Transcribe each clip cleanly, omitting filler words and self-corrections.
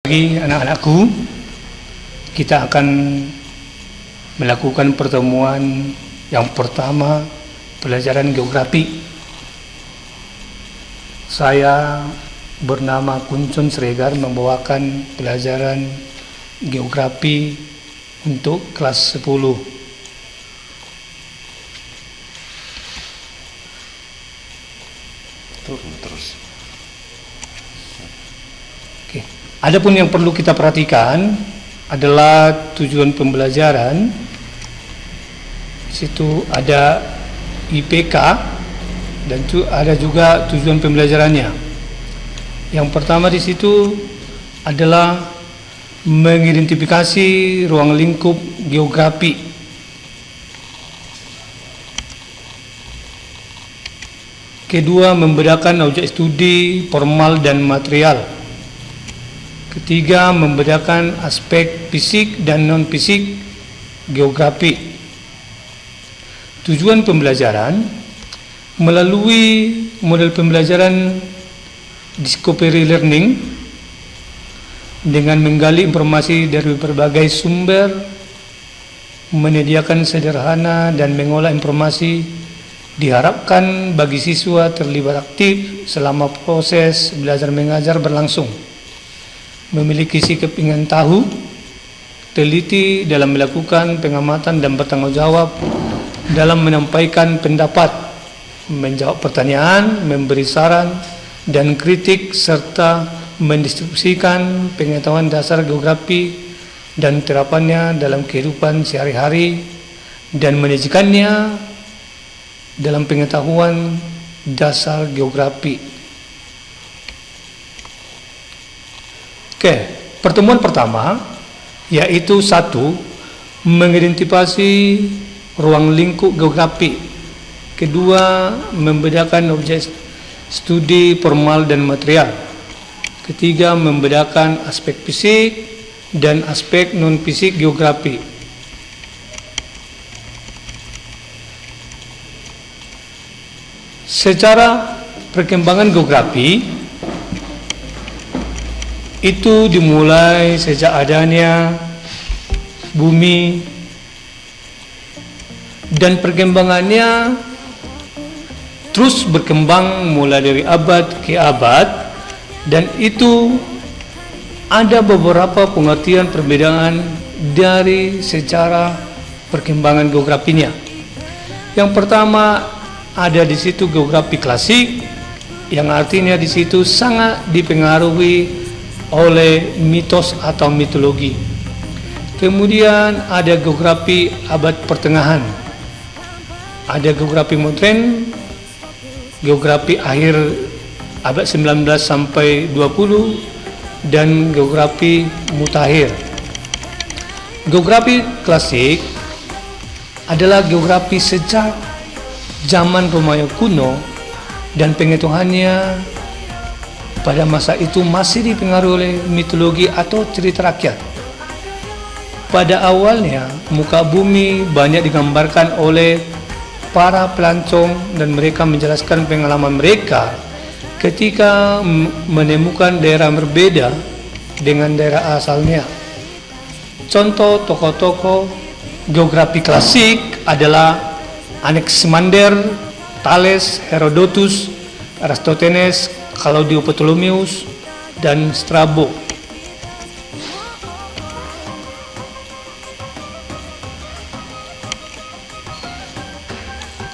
Bagi anak-anakku, kita akan melakukan pertemuan yang pertama, pelajaran geografi. Saya bernama Kuncun Sregar membawakan pelajaran geografi untuk kelas 10. Terus. Oke. Adapun yang perlu kita perhatikan adalah tujuan pembelajaran. Di situ ada IPK dan ada juga tujuan pembelajarannya. Yang pertama di situ adalah mengidentifikasi ruang lingkup geografi. Kedua, membedakan objek studi formal dan material. Ketiga, membedakan aspek fisik dan non-fisik geografi. Tujuan pembelajaran melalui model pembelajaran discovery learning dengan menggali informasi dari berbagai sumber, menyediakan sederhana dan mengolah informasi, diharapkan bagi siswa terlibat aktif selama proses belajar mengajar berlangsung, memiliki sikap ingin tahu, teliti dalam melakukan pengamatan dan bertanggung jawab dalam menyampaikan pendapat, menjawab pertanyaan, memberi saran dan kritik, serta mendistribusikan pengetahuan dasar geografi dan terapannya dalam kehidupan sehari-hari dan menyajikannya dalam pengetahuan dasar geografi. Oke, pertemuan pertama yaitu 1. Mengidentifikasi ruang lingkup geografi. Kedua, membedakan objek studi formal dan material. Ketiga, membedakan aspek fisik dan aspek non-fisik geografi. Secara perkembangan geografi itu dimulai sejak adanya bumi dan perkembangannya terus berkembang mulai dari abad ke abad, dan itu ada beberapa pengertian perbedaan dari secara perkembangan geografinya. Yang pertama, ada di situ geografi klasik, yang artinya di situ sangat dipengaruhi oleh mitos atau mitologi. Kemudian ada geografi abad pertengahan, ada geografi modern, geografi akhir abad 19 sampai 20, dan geografi mutakhir. Geografi klasik adalah geografi sejak zaman Romawi kuno, dan pengetahuannya pada masa itu masih dipengaruhi oleh mitologi atau cerita rakyat. Pada awalnya, muka bumi banyak digambarkan oleh para pelancong dan mereka menjelaskan pengalaman mereka ketika menemukan daerah berbeda dengan daerah asalnya. Contoh tokoh-tokoh geografi klasik adalah Anaximander, Thales, Herodotus, Aristoteles, Claudius Ptolemaeus, dan Strabo.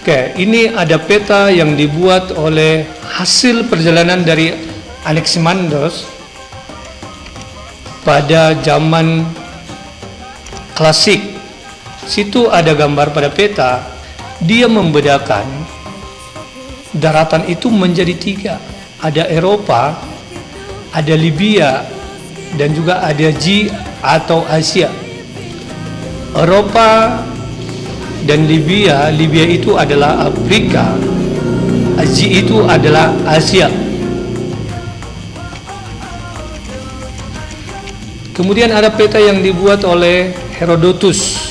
Oke, ini ada peta yang dibuat oleh hasil perjalanan dari Anaximander pada zaman klasik. Situ ada gambar pada peta, dia membedakan daratan itu menjadi 3. Ada Eropa, ada Libya, dan juga ada G atau Asia. Eropa dan Libya itu adalah Afrika, G itu adalah Asia. Kemudian ada peta yang dibuat oleh Herodotus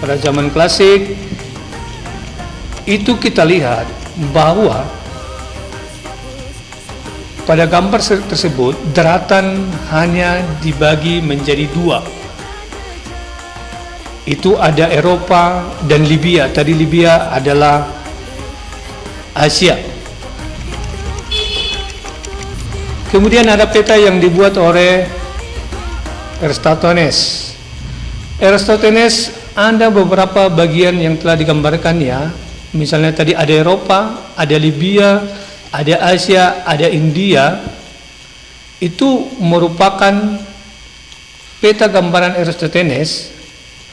pada zaman klasik. Itu kita lihat bahwa Pada gambar tersebut, daratan hanya dibagi menjadi dua. Itu ada Eropa dan Libya. Tadi Libya adalah Asia. Kemudian ada peta yang dibuat oleh Eratosthenes. Eratosthenes ada beberapa bagian yang telah digambarkannya. Misalnya tadi ada Eropa, ada Libya, ada Asia, ada India. Itu merupakan peta gambaran Eratosthenes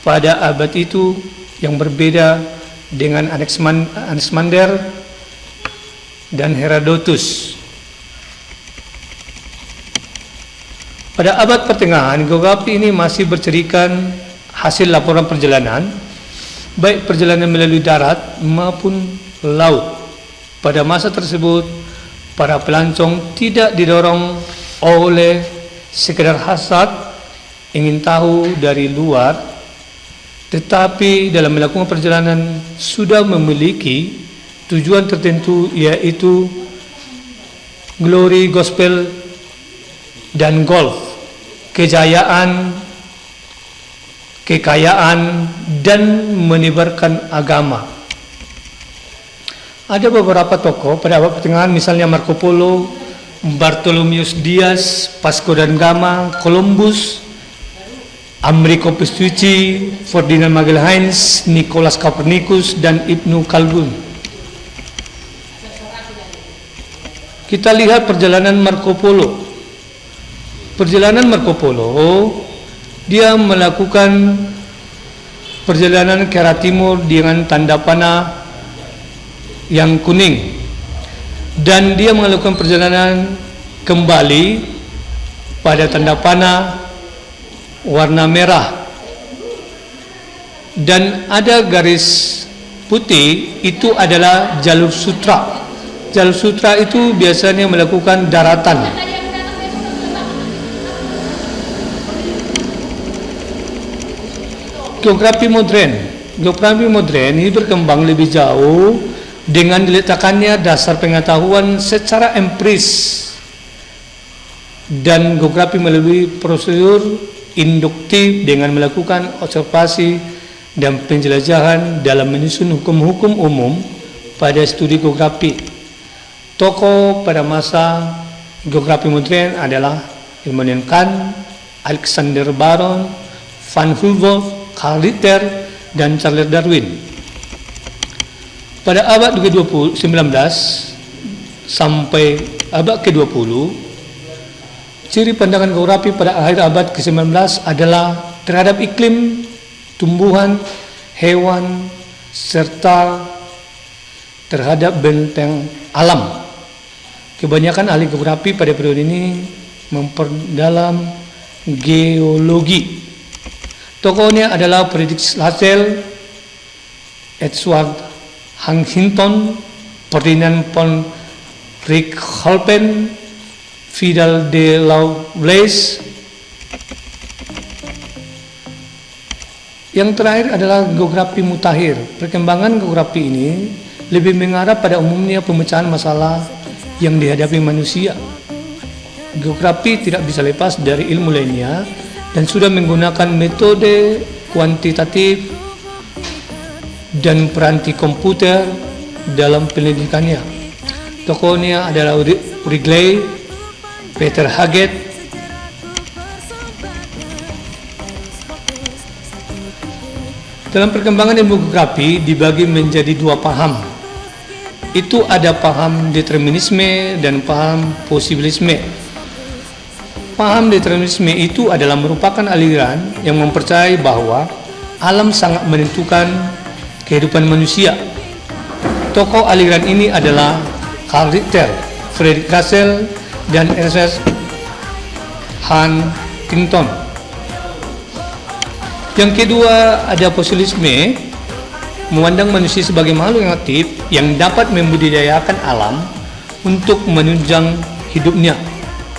pada abad itu yang berbeda dengan Anaximander dan Herodotus. Pada abad pertengahan, geografi ini masih bercirikan hasil laporan perjalanan, baik perjalanan melalui darat maupun laut. Pada masa tersebut, para pelancong tidak didorong oleh sekedar hasad ingin tahu dari luar, tetapi dalam melakukan perjalanan sudah memiliki tujuan tertentu, yaitu glory, gospel, dan golf, kejayaan, kekayaan, dan menyebarkan agama. Ada beberapa tokoh pada abad pertengahan, misalnya Marco Polo, Bartholomeus Dias, Vasco da Gama, Columbus, Amerigo Vespucci, Ferdinand Magelhaens, Nicolas Copernicus, dan Ibnu Khaldun. Kita lihat perjalanan Marco Polo. Perjalanan Marco Polo, dia melakukan perjalanan ke arah timur dengan tanda panah yang kuning, dan dia melakukan perjalanan kembali pada tanda panah warna merah, dan ada garis putih. Itu adalah jalur sutra. Jalur sutra itu biasanya melakukan daratan. Geografi modern ini berkembang lebih jauh dengan diletakkannya dasar pengetahuan secara empiris, dan geografi melalui prosedur induktif dengan melakukan observasi dan penjelajahan dalam menyusun hukum-hukum umum pada studi geografi. Tokoh pada masa geografi modern adalah Immanuel Kant, Alexander Baron, Van Humboldt, Karl Ritter, dan Charles Darwin. Pada abad ke-19 sampai abad ke-20, ciri pandangan geografi pada akhir abad ke-19 adalah terhadap iklim, tumbuhan, hewan, serta terhadap benteng alam. Kebanyakan ahli geografi pada periode ini memperdalam geologi. Tokohnya adalah Friedrich Herschel, Edward Huntington, Ferdinand von Richthofen, Vidal de Lovelace. Yang terakhir adalah geografi mutakhir. Perkembangan geografi ini lebih mengarah pada umumnya pemecahan masalah yang dihadapi manusia. Geografi tidak bisa lepas dari ilmu lainnya dan sudah menggunakan metode kuantitatif dan peranti komputer dalam pendidikannya. Tokohnya adalah Wrigley, Peter Haggett. Dalam perkembangan ilmu geografi dibagi menjadi dua paham. Itu ada paham determinisme dan paham posibilisme. Paham determinisme itu adalah merupakan aliran yang mempercayai bahwa alam sangat menentukan kehidupan manusia. Tokoh aliran ini adalah Karl Ritter, Friedrich Herschel, dan Ernest Huntington. Yang kedua ada posibilisme, memandang manusia sebagai makhluk yang aktif yang dapat membudidayakan alam untuk menunjang hidupnya.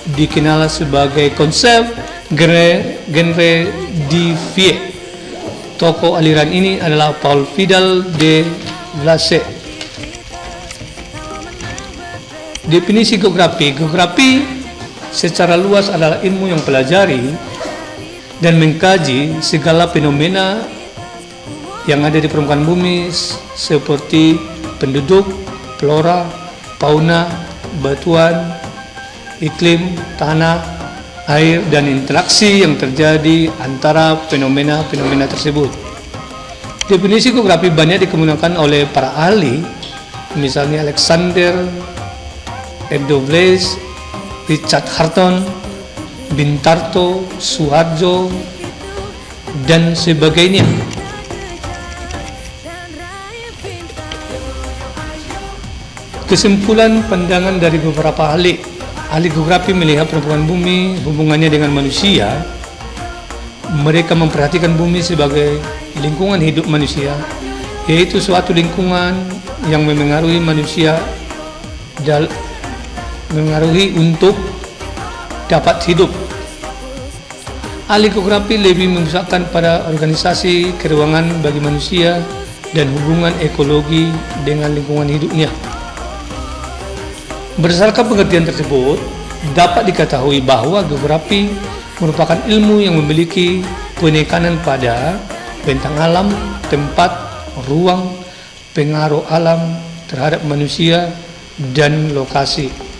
Dikenal sebagai konsep genre de vie. Tokoh aliran ini adalah Paul Vidal de Blase. Definisi geografi. Geografi secara luas adalah ilmu yang pelajari dan mengkaji segala fenomena yang ada di permukaan bumi seperti penduduk, flora, fauna, batuan, iklim, tanah, air, dan interaksi yang terjadi antara fenomena-fenomena tersebut. Definisi geografi banyak dikemukakan oleh para ahli, misalnya Alexander Ebdovles, Richard Harton, Bintarto, Suharjo, dan sebagainya. Kesimpulan pandangan dari beberapa ahli geografi melihat permukaan bumi, hubungannya dengan manusia. Mereka memperhatikan bumi sebagai lingkungan hidup manusia, yaitu suatu lingkungan yang memengaruhi manusia mengaruhi untuk dapat hidup. Ahli geografi lebih memusatkan pada organisasi keruangan bagi manusia dan hubungan ekologi dengan lingkungan hidupnya. Berdasarkan pengertian tersebut, dapat diketahui bahwa geografi merupakan ilmu yang memiliki penekanan pada bentang alam, tempat, ruang, pengaruh alam terhadap manusia, dan lokasi.